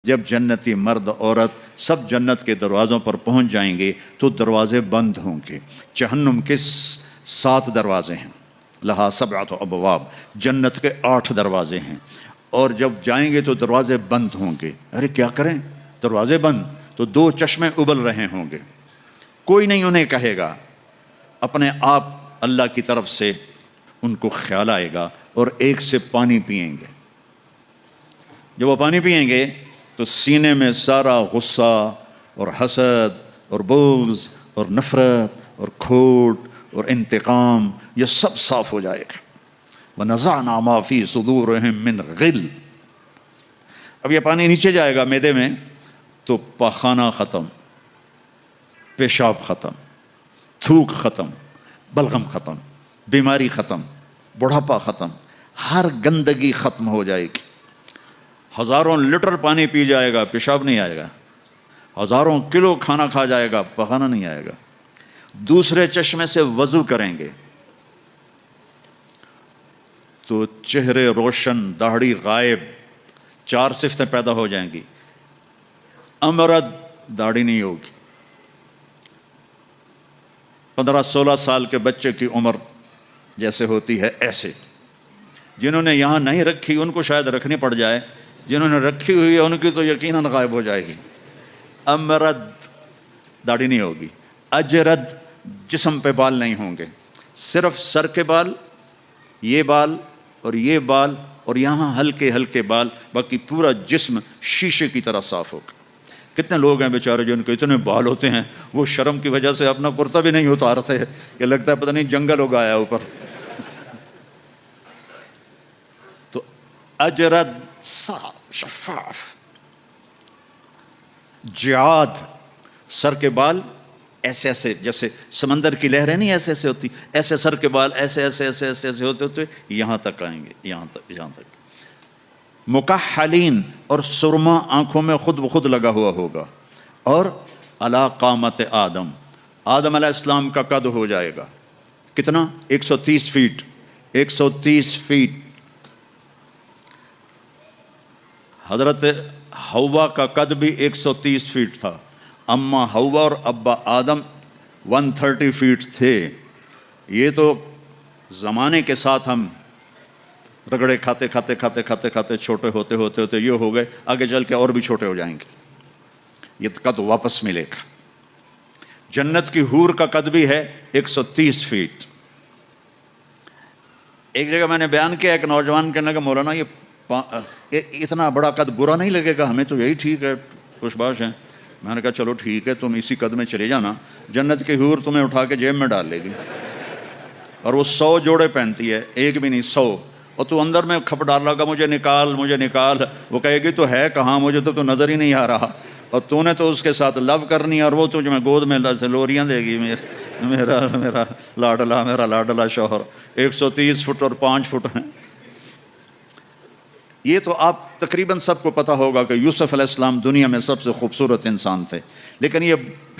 جب جنتی مرد عورت سب جنت کے دروازوں پر پہنچ جائیں گے تو دروازے بند ہوں گے۔ جہنم کے 7 دروازے ہیں، لہا 7 ابواب، جنت کے 8 دروازے ہیں، اور جب جائیں گے تو دروازے بند ہوں گے۔ ارے کیا کریں، دروازے بند تو 2 چشمے ابل رہے ہوں گے، کوئی نہیں انہیں کہے گا، اپنے آپ اللہ کی طرف سے ان کو خیال آئے گا اور ایک سے پانی پئیں گے۔ جب وہ پانی پئیں گے تو سینے میں سارا غصہ اور حسد اور بغض اور نفرت اور کھوٹ اور انتقام یہ سب صاف ہو جائے گا۔ وَنَزَعْنَا مَا فِي صُدُورِهِم مِّن غِلٍّ۔ اب یہ پانی نیچے جائے گا معدے میں تو پاخانہ ختم، پیشاب ختم، تھوک ختم، بلغم ختم، بیماری ختم، بڑھاپا ختم، ہر گندگی ختم ہو جائے گی۔ ہزاروں لیٹر پانی پی جائے گا، پیشاب نہیں آئے گا، ہزاروں کلو کھانا کھا جائے گا، پخانا نہیں آئے گا۔ دوسرے چشمے سے وضو کریں گے تو چہرے روشن، داڑھی غائب، 4 صفتیں پیدا ہو جائیں گی۔ امرد، داڑھی نہیں ہوگی۔ 15-16 سال کے بچے کی عمر جیسے ہوتی ہے ایسے، جنہوں نے یہاں نہیں رکھی ان کو شاید رکھنی پڑ جائے، جنہوں نے رکھی ہوئی ہے ان کی تو یقیناً غائب ہو جائے گی۔ امرد، داڑھی نہیں ہوگی۔ اجرد، جسم پہ بال نہیں ہوں گے، صرف سر کے بال، یہ بال اور یہ بال اور یہاں ہلکے ہلکے بال، باقی پورا جسم شیشے کی طرح صاف ہوگا۔ کتنے لوگ ہیں بیچارے جن کے اتنے بال ہوتے ہیں وہ شرم کی وجہ سے اپنا کرتا بھی نہیں اتارتے، کہ لگتا ہے پتہ نہیں جنگل ہو گیا اوپر۔ تو اجرد، صاف شفاف۔ جعاد، سر کے بال ایسے ایسے، جیسے سمندر کی لہریں نہیں ایسے ایسے ہوتی، ایسے سر کے بال ایسے ایسے ایسے ایسے ایسے ہوتے ہوتے یہاں تک آئیں گے، یہاں تک۔ مکحلین، اور سرما آنکھوں میں خود بخود لگا ہوا ہوگا۔ اور علی قامت آدم، آدم علیہ السلام کا قد ہو جائے گا کتنا؟ 130 فیٹ۔ 130 فیٹ۔ حضرت حوا کا قد بھی 130 فیٹ تھا، اما حوا اور ابا آدم 130 فیٹ تھے۔ یہ تو زمانے کے ساتھ ہم رگڑے کھاتے کھاتے کھاتے کھاتے کھاتے چھوٹے ہوتے ہوتے ہوتے یہ ہو گئے، آگے چل کے اور بھی چھوٹے ہو جائیں گے، یہ قد واپس ملے گا۔ جنت کی حور کا قد بھی ہے 130 فیٹ۔ ایک جگہ میں نے بیان کیا، ایک نوجوان کہنے لگا مولانا یہ اتنا بڑا قد برا نہیں لگے گا، ہمیں تو یہی ٹھیک ہے، خوش باش ہیں۔ میں نے کہا چلو ٹھیک ہے، تم اسی قد میں چلے جانا، جنت کی حور تمہیں اٹھا کے جیب میں ڈال لے گی، اور وہ 100 جوڑے پہنتی ہے، ایک بھی نہیں 100، اور تو اندر میں کھپ ڈال لگا مجھے نکال مجھے نکال، وہ کہے گی تو ہے کہاں، مجھے تو نظر ہی نہیں آ رہا، اور تو نے تو اس کے ساتھ لو کرنی ہے، اور وہ تجھے میں گود میں لوریاں دے گی، میرا لاڈلا شوہر۔ 130 فٹ اور 5 فٹ ہیں۔ یہ تو آپ تقریباً سب کو پتہ ہوگا کہ یوسف علیہ السلام دنیا میں سب سے خوبصورت انسان تھے، لیکن یہ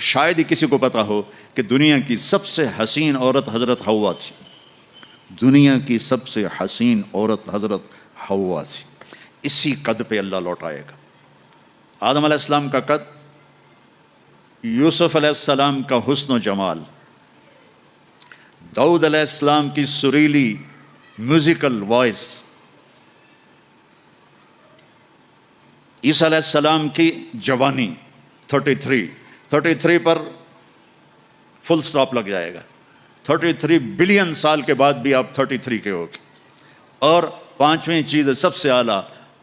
شاید ہی کسی کو پتہ ہو کہ دنیا کی سب سے حسین عورت حضرت حوا تھی۔ دنیا کی سب سے حسین عورت حضرت حوا تھی۔ اسی قد پہ اللہ لوٹائے گا۔ آدم علیہ السلام کا قد، یوسف علیہ السلام کا حسن و جمال، داؤد علیہ السلام کی سریلی میوزیکل وائس، عیسیٰ علیہ السلام کی جوانی 33 پر فل سٹاپ لگ جائے گا۔ 33 بلین سال کے بعد بھی آپ 33 کے ہوگے۔ اور 5ویں چیز سب سے اعلیٰ،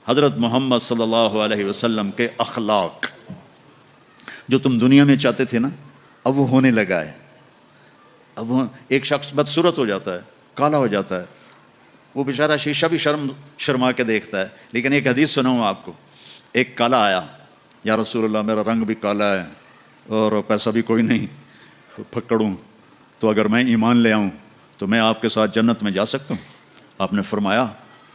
حضرت محمد صلی اللہ علیہ وسلم کے اخلاق، جو تم دنیا میں چاہتے تھے نا اب وہ ہونے لگا ہے۔ اب وہ ایک شخص بدصورت ہو جاتا ہے، کالا ہو جاتا ہے، وہ بیچارہ شیشہ بھی شرما کے دیکھتا ہے، لیکن ایک حدیث سناؤں آپ کو۔ ایک کالا آیا، یا رسول اللہ میرا رنگ بھی کالا ہے اور پیسہ بھی کوئی نہیں، پھکڑوں، تو اگر میں ایمان لے آؤں تو میں آپ کے ساتھ جنت میں جا سکتا ہوں؟ آپ نے فرمایا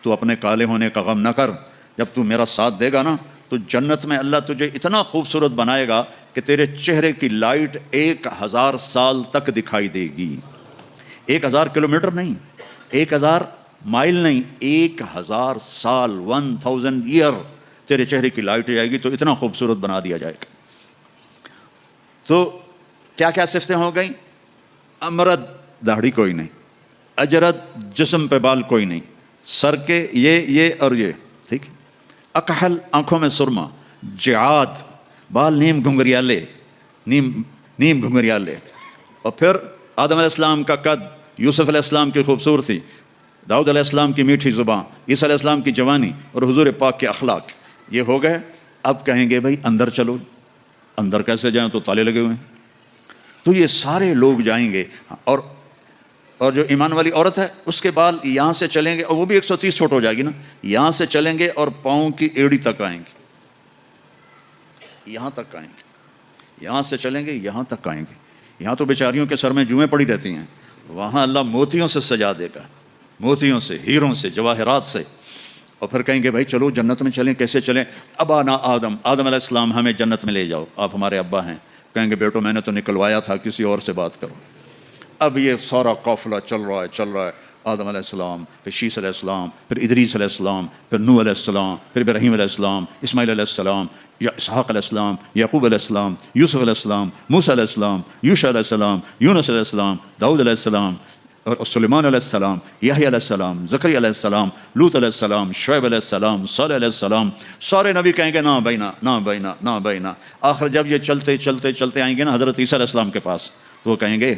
تو اپنے کالے ہونے کا غم نہ کر، جب تو میرا ساتھ دے گا نا تو جنت میں اللہ تجھے اتنا خوبصورت بنائے گا کہ تیرے چہرے کی لائٹ 1000 سال تک دکھائی دے گی۔ 1000 کلومیٹر نہیں، 1000 مائل نہیں، 1000 سال، 1000 ایئر تیرے چہرے کی لائٹ جائے گی تو اتنا خوبصورت بنا دیا جائے گا۔ تو کیا کیا صفتیں ہو گئیں؟ امرد داڑھی کوئی نہیں، اجرد جسم پہ بال کوئی نہیں، سر کے یہ اور یہ، ٹھیک ہے، اکحل آنکھوں میں سرما، جعاد بال نیم گھنگریالے، نیم گھنگریالے، اور پھر آدم علیہ السلام کا قد، یوسف علیہ السلام کی خوبصورتی، داؤد علیہ السلام کی میٹھی زبان، عیسیٰ علیہ السلام کی جوانی اور حضور پاک کے اخلاق، یہ ہو گئے۔ اب کہیں گے بھائی اندر چلو، اندر کیسے جائیں؟ تو تالے لگے ہوئے ہیں۔ تو یہ سارے لوگ جائیں گے، اور جو ایمان والی عورت ہے اس کے بال یہاں سے چلیں گے، اور وہ بھی 130 فٹ ہو جائے گی نا، یہاں سے چلیں گے اور پاؤں کی ایڑی تک آئیں گے، یہاں تک آئیں گے، یہاں سے چلیں گے یہاں تک آئیں گے۔ یہاں تو بیچاریوں کے سر میں جوئیں پڑی رہتی ہیں، وہاں اللہ موتیوں سے سجا دے گا، موتیوں سے، ہیروں سے، جواہرات سے، اور پھر کہیں گے بھائی چلو جنت میں چلیں۔ کیسے چلیں؟ ابانا آدم علیہ السلام ہمیں جنت میں لے جاؤ، آپ ہمارے ابا ہیں۔ کہیں گے بیٹو میں نے تو نکلوایا تھا، کسی اور سے بات کرو۔ اب یہ سارا قافلہ چل رہا ہے، آدم علیہ السلام، پھر شیس علیہ السلام، پھر ادریس علیہ السلام، پھر نوح علیہ السلام، پھر ابراہیم علیہ السلام، اسماعیل علیہ السلام، یا اسحاق علیہ السلام، یعقوب علیہ السلام، یوسف علیہ السلام، موسیٰ علیہ السلام، یوشع علیہ السلام، یونس علیہ السلام، داؤد علیہ السلام، اور سلیمان علیہ السلام، یحییٰ علیہ السلام، زکریا علیہ السلام، لوط علیہ السلام، شعیب علیہ السلام، صالح علیہ السلام۔ سارے نبی کہیں گے نا بینا، نا بینا، نا بینا۔ آخر جب یہ چلتے آئیں گے نا حضرت عیسیٰ علیہ السلام کے پاس، تو وہ کہیں گے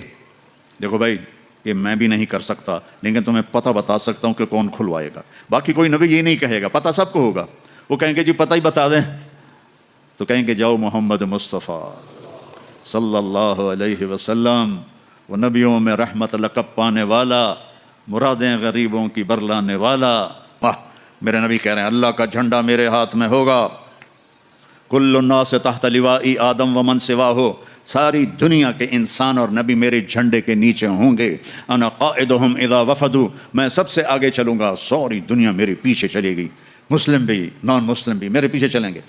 دیکھو بھائی یہ میں بھی نہیں کر سکتا، لیکن تمہیں پتہ بتا سکتا ہوں کہ کون کھلوائے گا۔ باقی کوئی نبی یہ نہیں کہے گا، پتہ سب کو ہوگا۔ وہ کہیں گے جی پتہ ہی بتا دیں، تو کہیں گے جاؤ محمد مصطفیٰ صلی اللہ علیہ وسلم، وہ نبیوں میں رحمت لقب پانے والا، مرادیں غریبوں کی برلانے والا۔ میرے نبی کہہ رہے ہیں اللہ کا جھنڈا میرے ہاتھ میں ہوگا، کل الناس تحت لوائی آدم ومن سواہ، ساری دنیا کے انسان اور نبی میرے جھنڈے کے نیچے ہوں گے۔ انا قائدہم اذا وفدوا، میں سب سے آگے چلوں گا، ساری دنیا میرے پیچھے چلے گی، مسلم بھی نان مسلم بھی میرے پیچھے چلیں گے۔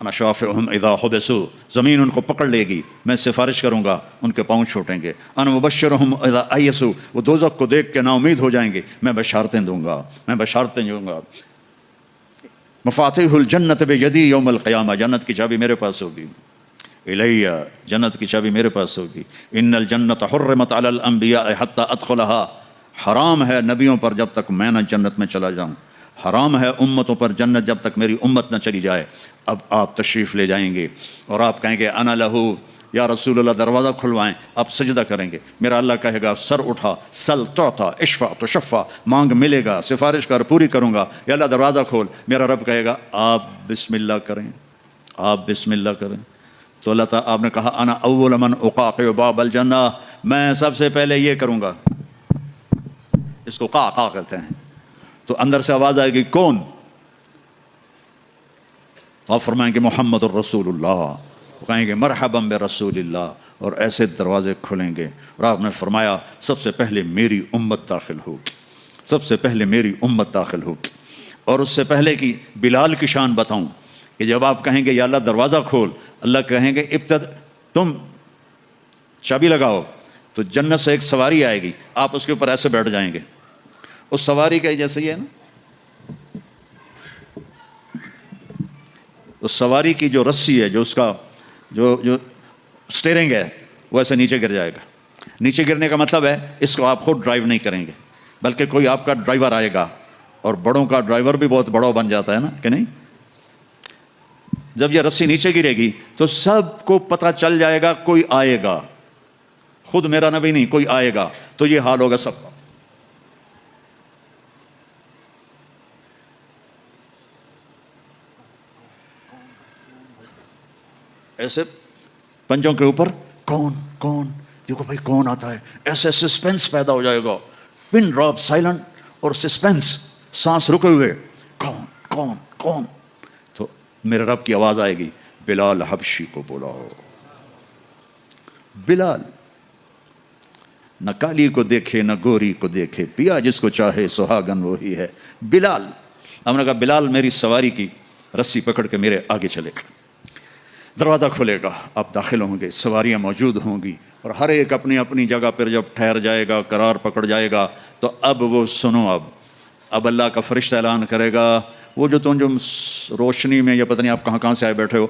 انا شافعہم اذا حبسوا، زمین ان کو پکڑ لے گی، میں سفارش کروں گا، ان کے پاؤں چھوٹیں گے۔ انا مبشرہم اذا ایسوا، وہ دوزخ کو دیکھ کے نا امید ہو جائیں گے، میں بشارتیں دوں گا۔ مفاتیح الجنت بیدی یوم القیامہ، جنت کی چابی میرے پاس ہوگی۔ الیہ، جنت کی چابی میرے پاس ہوگی۔ ان الجنت حرمت علی الانبیاء حتی ادخلها، حرام ہے نبیوں پر جب تک میں نہ جنت میں چلا جاؤں، حرام ہے امتوں پر جنت جب تک میری امت نہ چلی جائے۔ اب آپ تشریف لے جائیں گے اور آپ کہیں گے انا لہو، یا رسول اللہ دروازہ کھلوائیں، آپ سجدہ کریں گے، میرا اللہ کہے گا سر اٹھا، سل تعطا، اشفع تشفع، مانگ ملے گا، سفارش کر پوری کروں گا، یا اللہ دروازہ کھول۔ میرا رب کہے گا آپ بسم اللہ کریں، آپ بسم اللہ کریں، تو اللہ تعالیٰ آپ نے کہا انا اول من اقاقع باب الجنہ، میں سب سے پہلے یہ کروں گا، اس کو قاقع کہتے ہیں۔ تو اندر سے آواز آئے گی کون؟ آپ فرمائیں گے محمد الرسول اللہ، کہیں گے مرحبا برسول اللہ، اور ایسے دروازے کھلیں گے، اور آپ نے فرمایا سب سے پہلے میری امت داخل ہوگی، سب سے پہلے میری امت داخل ہوگی۔ اور اس سے پہلے کی بلال کی شان بتاؤں کہ جب آپ کہیں گے یا اللہ دروازہ کھول، اللہ کہیں گے تم چابی لگاؤ، تو جنت سے ایک سواری آئے گی، آپ اس کے اوپر ایسے بیٹھ جائیں گے، اس سواری کا جیسے ہی ہے نا، اس سواری کی جو رسی ہے، جو اس کا جو سٹیرنگ ہے، وہ ایسے نیچے گر جائے گا۔ نیچے گرنے کا مطلب ہے اس کو آپ خود ڈرائیو نہیں کریں گے، بلکہ کوئی آپ کا ڈرائیور آئے گا، اور بڑوں کا ڈرائیور بھی بہت بڑا بن جاتا ہے نا کہ نہیں۔ جب یہ رسی نیچے گرے گی تو سب کو پتہ چل جائے گا کوئی آئے گا، خود میرا نبی نہیں، کوئی آئے گا، تو یہ حال ہوگا سب کا۔ ایسے پنجوں کے اوپر کون کون، دیکھو بھائی کون آتا ہے، ایسے سسپینس پیدا ہو جائے گا، پن ڈراپ سائلنٹ اور سسپینس، سانس رکے ہوئے، کون کون کون، تو میرے رب کی آواز آئے گی بلال حبشی کو بلاؤ۔ بلال نہ کالی کو دیکھے نہ گوری کو دیکھے، پیا جس کو چاہے سہاگن وہی ہے۔ بلال، ہم نے کہا بلال میری سواری کی رسی پکڑ کے میرے آگے چلے گا، دروازہ کھلے گا، آپ داخل ہوں گے، سواریاں موجود ہوں گی، اور ہر ایک اپنی اپنی جگہ پر جب ٹھہر جائے گا، قرار پکڑ جائے گا، تو اب وہ سنو، اب اللہ کا فرشتہ اعلان کرے گا وہ جو تم جو روشنی میں یا پتہ نہیں آپ کہاں کہاں سے آئے بیٹھے ہو،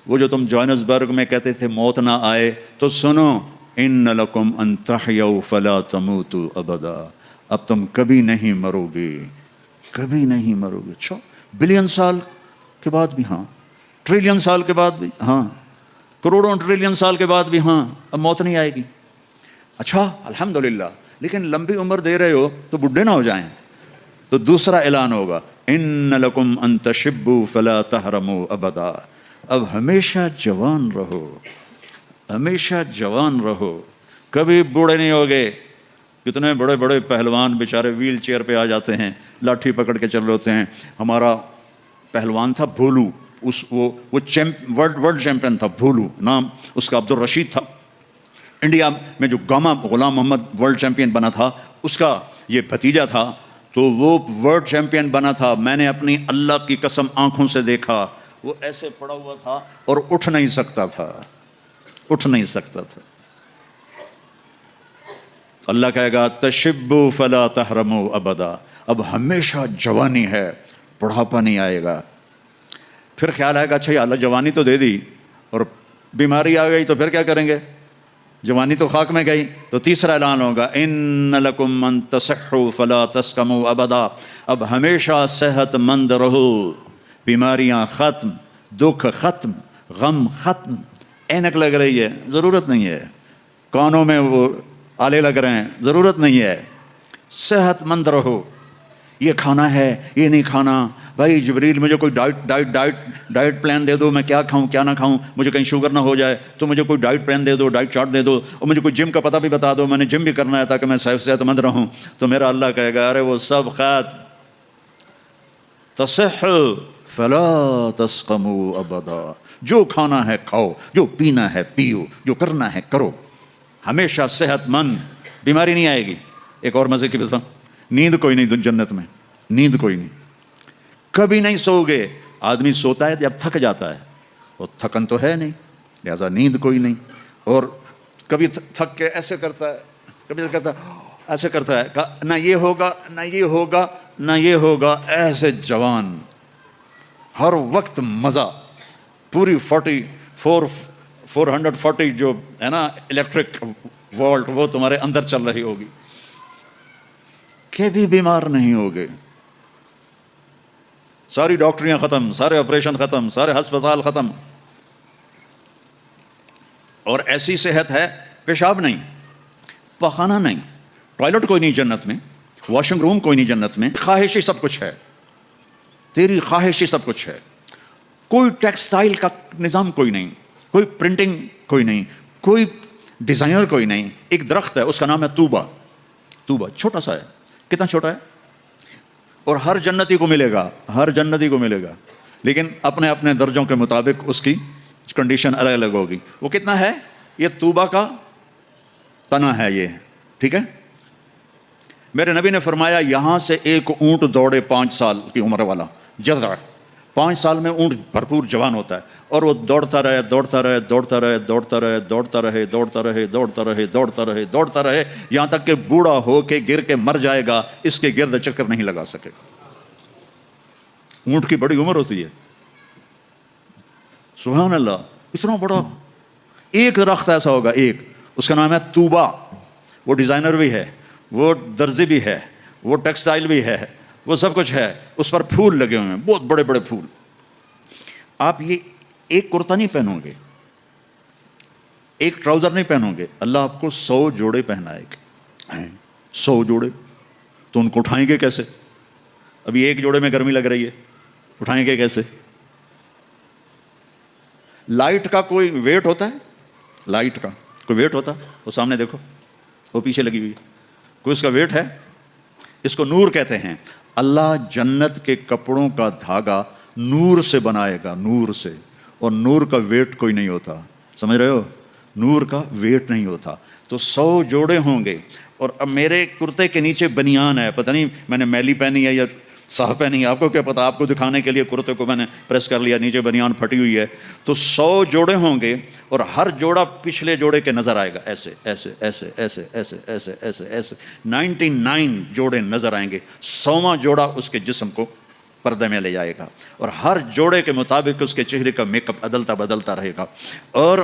وہ جو تم جوہانسبرگ میں کہتے تھے موت نہ آئے، تو سنو، ان لکم ان تحیوا فلا تموتوا ابدا، اب تم کبھی نہیں مرو گے، کبھی نہیں مرو گے۔ اچھا، بلین سال کے بعد بھی ہاں، ٹریلین سال کے بعد بھی ہاں، کروڑوں ٹریلین سال کے بعد بھی ہاں، اب موت نہیں آئے گی۔ اچھا الحمدللہ، لیکن لمبی عمر دے رہے ہو تو بڈھے نہ ہو جائیں، تو دوسرا اعلان ہوگا، ان لکم ان تشبوا فلا تحرموا ابدا، اب ہمیشہ جوان رہو، ہمیشہ جوان رہو، کبھی بوڑھے نہیں ہوگے۔ کتنے بڑے بڑے پہلوان بیچارے ویل چیئر پہ آ جاتے ہیں، لاٹھی پکڑ کے چل رہے ہوتے ہیں۔ ہمارا پہلوان تھا بھولو، وہ ورلڈ چیمپئن تھا، بھولو نام اس کا، عبد الرشید تھا۔ انڈیا میں جو گاما غلام محمد ورلڈ چیمپئن بنا تھا، اس کا یہ بھتیجا تھا، تو وہ ورلڈ چیمپئن بنا تھا۔ میں نے اپنی اللہ کی قسم آنکھوں سے دیکھا، وہ ایسے پڑا ہوا تھا اور اٹھ نہیں سکتا تھا، اٹھ نہیں سکتا تھا۔ اللہ کہے گا تشبوا فلا تحرموا ابدا، اب ہمیشہ جوانی ہے، بڑھاپا نہیں آئے گا۔ پھر خیال آئے گا اچھا یا اللہ جوانی تو دے دی اور بیماری آ گئی تو پھر کیا کریں گے، جوانی تو خاک میں گئی۔ تو تیسرا اعلان ہوگا، ان لکم ان تصحوا فلا تسقموا ابدا، اب ہمیشہ صحت مند رہو، بیماریاں ختم، دکھ ختم، غم ختم۔ اینک لگ رہی ہے، ضرورت نہیں ہے۔ کانوں میں وہ آلے لگ رہے ہیں، ضرورت نہیں ہے۔ صحت مند رہو، یہ کھانا ہے یہ نہیں کھانا، بھائی جبریل مجھے کوئی ڈائٹ پلان دے دو، میں کیا کھاؤں کیا نہ کھاؤں، مجھے کہیں شوگر نہ ہو جائے تو مجھے کوئی ڈائٹ پلان دے دو، ڈائٹ چارٹ دے دو، اور مجھے کوئی جم کا پتہ بھی بتا دو، میں نے جم بھی کرنا ہے تاکہ میں صحت مند رہوں۔ تو میرا اللہ کہے گا ارے وہ سب خیر، تصحوا فلا تسقموا ابدا، جو کھانا ہے کھاؤ، جو پینا ہے پیو، جو کرنا ہے کرو، ہمیشہ صحت مند، بیماری نہیں آئے گی۔ ایک اور مزے کی بات، نیند کوئی نہیں جنت میں، نیند کوئی نہیں، کبھی نہیں سو گے۔ آدمی سوتا ہے جب تھک جاتا ہے، اور تھکن تو ہے نہیں، لہذا نیند کوئی نہیں۔ اور کبھی تھک کے ایسے کرتا ہے، کبھی کرتا ہے ایسے کرتا ہے، نہ یہ ہوگا نہ یہ ہوگا نہ یہ ہوگا، ایسے جوان، ہر وقت مزہ، پوری 440 جو ہے نا الیکٹرک وولٹ، وہ تمہارے اندر چل رہی ہوگی، کبھی بیمار نہیں ہوگے۔ ساری ڈاکٹریاں ختم، سارے آپریشن ختم، سارے ہسپتال ختم، اور ایسی صحت ہے، پیشاب نہیں، پخانہ نہیں، ٹوائلٹ کوئی نہیں جنت میں، واشنگ روم کوئی نہیں جنت میں، خواہشی سب کچھ ہے، تیری خواہشی سب کچھ ہے، کوئی ٹیکسٹائل کا نظام کوئی نہیں، کوئی پرنٹنگ کوئی نہیں، کوئی ڈیزائنر کوئی نہیں۔ ایک درخت ہے اس کا نام ہے طوبہ، طوبہ چھوٹا سا ہے، کتنا چھوٹا ہے، اور ہر جنتی کو ملے گا، ہر جنتی کو ملے گا، لیکن اپنے اپنے درجوں کے مطابق اس کی کنڈیشن الگ الگ ہوگی۔ وہ کتنا ہے، یہ طوبہ کا تنا ہے یہ، ٹھیک ہے۔ میرے نبی نے فرمایا یہاں سے ایک اونٹ دوڑے 5 سال کی عمر والا، جذع، 5 سال میں اونٹ بھرپور جوان ہوتا ہے، اور وہ دوڑتا رہے دوڑتا رہے دوڑتا رہے دوڑتا رہے دوڑتا رہے دوڑتا رہے دوڑتا رہے دوڑتا رہے دوڑتا رہے، یہاں تک کہ بوڑھا ہو کے گر کے مر جائے گا، اس کے گرد چکر نہیں لگا سکے گا۔ اونٹ کی بڑی عمر ہوتی ہے، سبحان اللہ، اتنا بڑا ایک درخت ایسا ہوگا، ایک، اس کا نام ہے طوبہ، وہ ڈیزائنر بھی ہے، وہ درزی بھی ہے، وہ ٹیکسٹائل بھی ہے، وہ سب کچھ ہے، اس پر پھول لگے ہوئے ہیں، بہت بڑے بڑے پھول۔ آپ یہ ایک کرتا نہیں پہنو گے، ایک ٹراؤزر نہیں پہنو گے، اللہ آپ کو 100 جوڑے پہنائے گا، 100 جوڑے، تو ان کو اٹھائیں گے کیسے؟ ابھی ایک جوڑے میں گرمی لگ رہی ہے، اٹھائیں گے کیسے؟ لائٹ کا کوئی ویٹ ہوتا ہے؟ لائٹ کا کوئی ویٹ ہوتا ہے؟ وہ سامنے دیکھو، وہ پیچھے لگی ہوئی ہے، کوئی اس کا ویٹ ہے؟ اس کو نور کہتے ہیں۔ اللہ جنت کے کپڑوں کا دھاگا نور سے بنائے گا، نور سے، اور نور کا ویٹ کوئی نہیں ہوتا، سمجھ رہے ہو، نور کا ویٹ نہیں ہوتا۔ تو 100 جوڑے ہوں گے، اور اب میرے کرتے کے نیچے بنیان ہے، پتہ نہیں میں نے میلی پہنی ہے یا صاف پہنی ہے، آپ کو کیا پتہ، آپ کو دکھانے کے لیے کرتے کو میں نے پریس کر لیا، نیچے بنیان پھٹی ہوئی ہے۔ تو 100 جوڑے ہوں گے، اور ہر جوڑا پچھلے جوڑے کے نظر آئے گا، ایسے ایسے ایسے ایسے ایسے ایسے ایسے ایسے 99 جوڑے نظر آئیں گے، 100واں جوڑا اس کے جسم کو پردے میں لے جائے گا، اور ہر جوڑے کے مطابق اس کے چہرے کا میک اپ بدلتا رہے گا. اور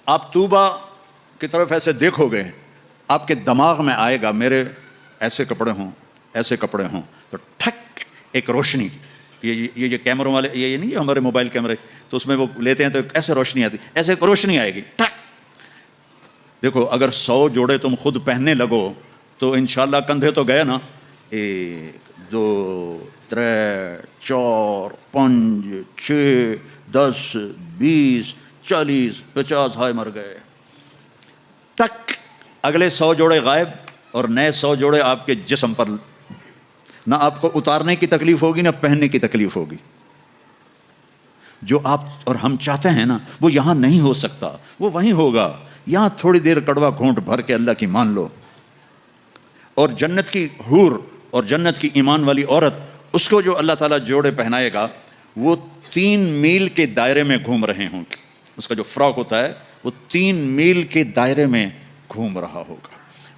آپ طوبہ کی طرف ایسے دیکھو گے، آپ کے دماغ میں آئے گا میرے ایسے کپڑے ہوں تو ٹھک ایک روشنی، یہ کیمروں والے یہ نہیں ہمارے موبائل کیمرے تو اس میں وہ لیتے ہیں تو ایسے روشنی آتی، ایسے ایک روشنی آئے گی ٹھک. دیکھو اگر 100 جوڑے تم خود پہننے لگو تو انشاءاللہ کندھے تو گئے نا، 1 2 3 4 5 6 10 20 40 50 ہائے مر گئے. ٹک اگلے 100 جوڑے غائب اور نئے 100 جوڑے آپ کے جسم پر. نہ آپ کو اتارنے کی تکلیف ہوگی نہ پہننے کی تکلیف ہوگی. جو آپ اور ہم چاہتے ہیں نا وہ یہاں نہیں ہو سکتا، وہ وہیں ہوگا. یہاں تھوڑی دیر کڑوا گھونٹ بھر کے اللہ کی مان لو، اور جنت کی حور اور جنت کی ایمان والی عورت، اس کو جو اللہ تعالیٰ جوڑے پہنائے گا وہ 3 میل کے دائرے میں گھوم رہے ہوں گے. اس کا جو فراک ہوتا ہے وہ 3 میل کے دائرے میں گھوم رہا ہوگا.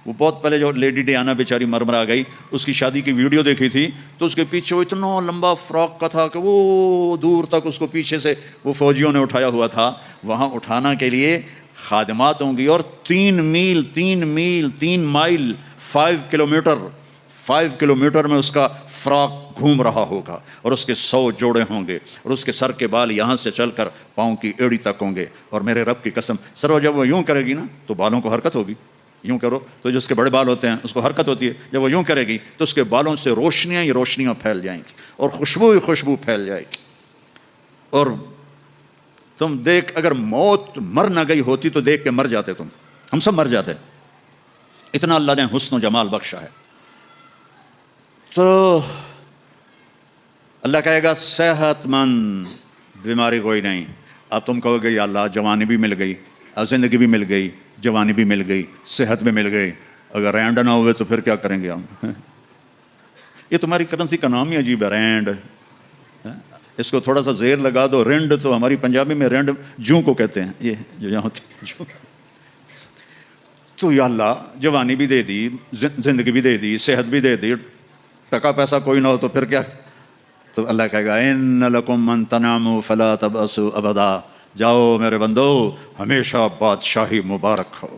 وہ بہت پہلے جو لیڈی ڈیانا بیچاری مرمرا گئی، اس کی شادی کی ویڈیو دیکھی تھی تو اس کے پیچھے وہ اتنا لمبا فراک کا تھا کہ وہ دور تک اس کو پیچھے سے وہ فوجیوں نے اٹھایا ہوا تھا. وہاں اٹھانا کے لیے خادمات ہوں گی، اور 3 میل 3 مائل 5 کلومیٹر میں اس کا فراک گھوم رہا ہوگا، اور اس کے 100 جوڑے ہوں گے، اور اس کے سر کے بال یہاں سے چل کر پاؤں کی ایڑی تک ہوں گے. اور میرے رب کی قسم سرو جب وہ یوں کرے گی نا تو بالوں کو حرکت ہوگی. یوں کرو تو جو اس کے بڑے بال ہوتے ہیں اس کو حرکت ہوتی ہے، جب وہ یوں کرے گی تو اس کے بالوں سے روشنیاں پھیل جائیں گی، اور خوشبو پھیل جائے گی. اور تم دیکھ، اگر موت مر نہ گئی ہوتی تو دیکھ کے مر جاتے، ہم سب مر جاتے. اتنا اللہ نے حسن و جمال بخشا ہے. تو اللہ کہے گا صحت مند، بیماری کوئی نہیں. اب تم کہو گے یا اللہ جوانی بھی مل گئی، زندگی بھی مل گئی، جوانی بھی مل گئی، صحت بھی مل گئی، اگر رینڈ نہ ہوئے تو پھر کیا کریں گے ہم؟ یہ تمہاری کرنسی کا نام ہی عجیب ہے، رینڈ. اس کو تھوڑا سا زیر لگا دو، رینڈ. تو ہماری پنجابی میں رینڈ جوں کو کہتے ہیں، یہ جو یہاں ہوتی. تو یا اللہ جوانی بھی دے دی، زندگی بھی دے دی، صحت بھی دے دی، ٹکا پیسہ کوئی نہ ہو تو پھر کیا؟ تو اللہ کہے گا ان لکم من تناموا فلا تبأسوا ابدا. جاؤ میرے بندو، ہمیشہ بادشاہی مبارک ہو.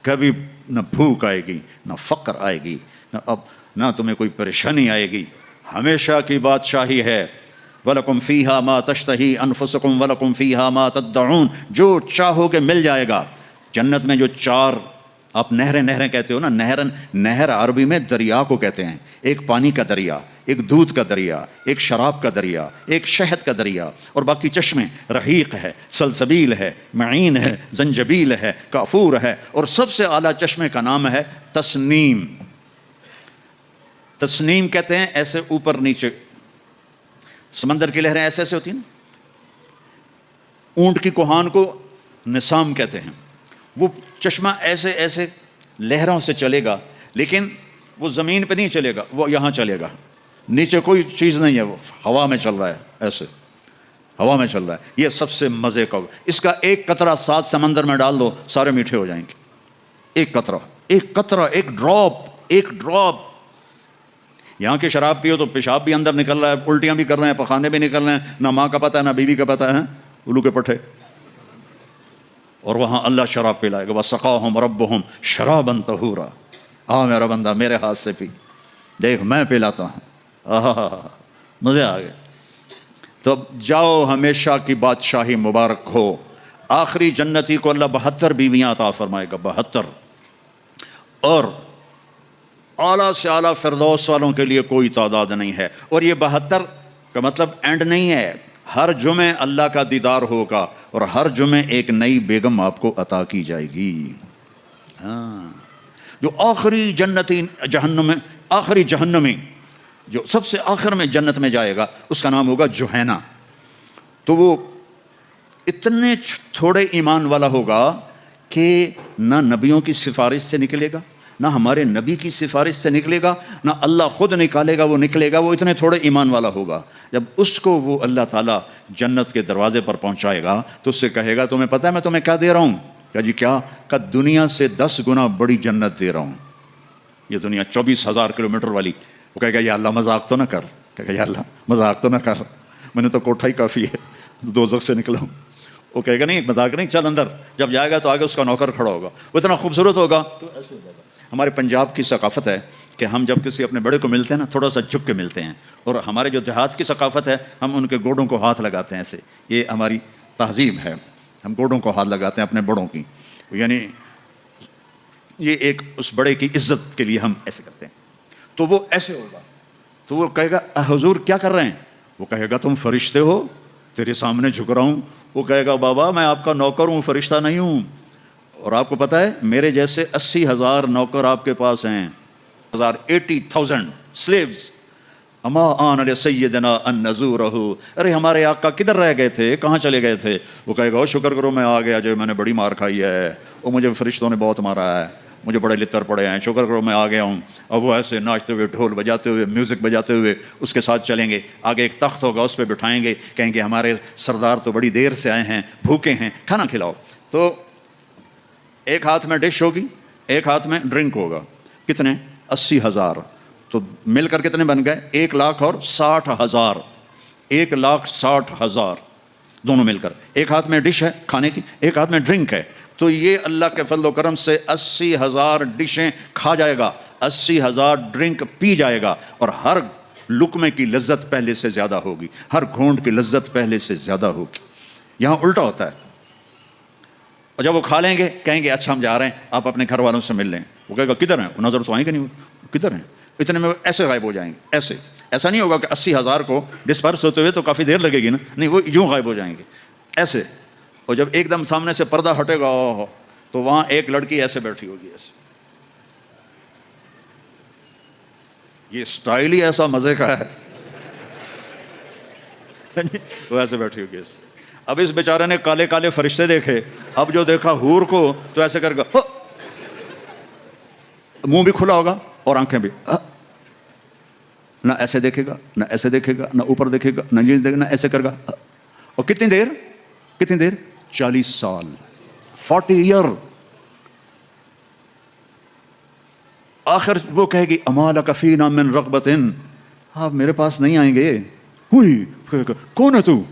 کبھی نہ بھوک آئے گی، نہ فقر آئے گی، نہ تمہیں کوئی پریشانی آئے گی. ہمیشہ کی بادشاہی ہے. وَلَكُمْ فِيهَا مَا تَشْتَهِي أَنفُسُكُمْ وَلَكُمْ فِيهَا مَا تَدَّعُونَ. جو چاہو کہ مل جائے گا. جنت میں جو 4 آپ نہریں کہتے ہو نا، نہر عربی میں دریا کو کہتے ہیں. ایک پانی کا دریا، ایک دودھ کا دریا، ایک شراب کا دریا، ایک شہد کا دریا، اور باقی چشمے رحیق ہے، سلسبیل ہے، معین ہے، زنجبیل ہے، کافور ہے، اور سب سے اعلیٰ چشمے کا نام ہے تسنیم. تسنیم کہتے ہیں ایسے اوپر نیچے، سمندر کی لہریں ایسے ہوتی ہیں. اونٹ کی کوہان کو نسام کہتے ہیں. وہ چشمہ ایسے لہروں سے چلے گا، لیکن وہ زمین پہ نہیں چلے گا، وہ یہاں چلے گا. نیچے کوئی چیز نہیں ہے، وہ ہوا میں چل رہا ہے، ایسے ہوا میں چل رہا ہے. یہ سب سے مزے کا. اس کا ایک قطرہ 7 سمندر میں ڈال دو، سارے میٹھے ہو جائیں گے. ایک قطرہ، ایک ڈراپ. یہاں کی شراب پیو تو پیشاب بھی اندر نکل رہا ہے، الٹیاں بھی کر رہے ہیں، پخانے بھی نکل رہے ہیں، نہ ماں کا پتہ ہے نہ بیوی کا پتہ ہے، الو کے پٹھے. اور وہاں اللہ شراب پلائے گا. وَسَقَاهُمْ رَبُّهُمْ شَرَابًا طَهُورًا. میرا بندہ میرے ہاتھ سے پی، دیکھ میں پلاتا ہوں. مزے آ گئے. تو جاؤ، ہمیشہ کی بادشاہی مبارک ہو. آخری جنتی کو اللہ 72 بیویاں عطا فرمائے گا، 72. اور اعلیٰ سے اعلیٰ فردوس والوں کے لیے کوئی تعداد نہیں ہے. اور یہ 72 کا مطلب اینڈ نہیں ہے. ہر جمعے اللہ کا دیدار ہوگا، اور ہر جمعے ایک نئی بیگم آپ کو عطا کی جائے گی. جو آخری جنتی آخری جہنمی جو سب سے آخر میں جنت میں جائے گا، اس کا نام ہوگا جوہینا. تو وہ اتنے تھوڑے ایمان والا ہوگا کہ نہ نبیوں کی سفارش سے نکلے گا، نہ ہمارے نبی کی سفارش سے نکلے گا، نہ اللہ خود نکالے گا، وہ نکلے گا. وہ اتنے تھوڑے ایمان والا ہوگا. جب اس کو وہ اللہ تعالیٰ جنت کے دروازے پر پہنچائے گا تو اس سے کہے گا تمہیں پتہ ہے میں تمہیں کیا دے رہا ہوں؟ کہا جی کیا؟ کہ دنیا سے 10 گنا بڑی جنت دے رہا ہوں. یہ دنیا 24,000 کلومیٹر والی وہ کہے گا یا اللہ مذاق تو نہ کر، کہے گا یا اللہ مذاق تو نہ کر، میں نے تو کوٹھا ہی کافی ہے، دوزخ سے نکلا ہوں۔ وہ کہے گا نہیں مذاق نہیں، چل اندر۔ جب جائے گا تو آگے اس کا نوکر کھڑا ہوگا، وہ اتنا خوبصورت ہوگا تو ایسے ہو جائے گا۔ ہمارے پنجاب کی ثقافت ہے کہ ہم جب کسی اپنے بڑے کو ملتے ہیں نا تھوڑا سا جھک کے ملتے ہیں، اور ہمارے جو دیہات کی ثقافت ہے ہم ان کے گوڑوں کو ہاتھ لگاتے ہیں ایسے، یہ ہماری تہذیب ہے، ہم گوڑوں کو ہاتھ لگاتے ہیں اپنے بڑوں کی، یعنی یہ ایک اس بڑے کی عزت کے لیے ہم ایسے کرتے ہیں۔ تو وہ ایسے ہوگا تو وہ کہے گا حضور کیا کر رہے ہیں؟ وہ کہے گا تم فرشتے ہو، تیرے سامنے جھک رہا ہوں۔ وہ کہے گا بابا میں آپ کا نوکر ہوں، فرشتہ نہیں ہوں، اور آپ کو پتہ ہے میرے جیسے 80,000 نوکر آپ کے پاس ہیں، 80,000 slaves۔ اما آن علی سیدنا ان نزورہ، ارے ہمارے آقا کدھر رہ گئے تھے، کہاں چلے گئے تھے؟ وہ کہے گا شکر کرو میں آ گیا، جو میں نے بڑی مار کھائی ہے، وہ مجھے فرشتوں نے بہت مارا ہے، مجھے بڑے لتر پڑے ہیں، شکر کرو میں آ گیا ہوں۔ اب وہ ایسے ناچتے ہوئے، ڈھول بجاتے ہوئے، میوزک بجاتے ہوئے اس کے ساتھ چلیں گے، آگے ایک تخت ہوگا اس پہ بٹھائیں گے، کہیں گے ہمارے سردار تو بڑی دیر سے آئے ہیں، بھوکے ہیں، کھانا کھلاؤ۔ تو ایک ہاتھ میں ڈش ہوگی، ایک ہاتھ میں ڈرنک ہوگا، کتنے؟ 80,000، تو مل کر کتنے بن گئے؟ 1,00,000 اور 60,000، 1,60,000 دونوں مل کر۔ ایک ہاتھ میں ڈش ہے کھانے کی، ایک ہاتھ میں ڈرنک ہے، تو یہ اللہ کے فضل و کرم سے 80,000 ڈشیں کھا جائے گا، 80,000 ڈرنک پی جائے گا، اور ہر لقمے کی لذت پہلے سے زیادہ ہوگی، ہر گھونٹ کی لذت پہلے سے زیادہ ہوگی۔ یہاں الٹا ہوتا ہے، اور جب وہ کھا لیں گے کہیں گے اچھا ہم جا رہے ہیں، آپ اپنے گھر والوں سے مل لیں۔ وہ کہے گا کدھر ہیں؟ وہ نظر تو آئیں گے نہیں، وہ کدھر ہیں؟ اتنے میں وہ ایسے غائب ہو جائیں گے، ایسے۔ ایسا نہیں ہوگا کہ 80,000 کو ڈسپرس ہوتے ہوئے تو کافی دیر لگے گی نا، نہیں، وہ یوں غائب ہو جائیں گے ایسے۔ اور جب ایک دم سامنے سے پردہ ہٹے گا تو وہاں ایک لڑکی ایسے بیٹھی ہوگی، ایسے، یہ سٹائل ہی ایسا مزے کا ہے، وہ ایسے بیٹھی ہوگی ایسے۔ اب اس بیچارے نے کالے کالے فرشتے دیکھے، اب جو دیکھا حور کو تو ایسے کر گا، منہ بھی کھلا ہوگا اور آنکھیں بھی، نہ ایسے دیکھے گا، نہ ایسے دیکھے گا، نہ اوپر دیکھے گا، نہ نیچے دیکھے گا، نہ ایسے کر گا۔ اور کتنی دیر؟ 40 سال، 40 ایئر۔ آخر وہ کہے گی اما لک فینا من رغبۃ، آپ میرے پاس نہیں آئیں گے؟ ہوئی کون ہے تو؟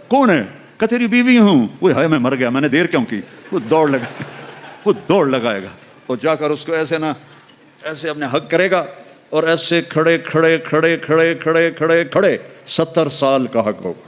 کون ہے؟ کہ تیری بیوی ہوں۔ وہ ہے میں مر گیا، میں نے دیر کیوں کی؟ وہ دوڑ لگائے گا، اور جا کر اس کو ایسے نہ ایسے اپنے حق کرے گا، اور ایسے کھڑے 70 سال کا حق ہوگا۔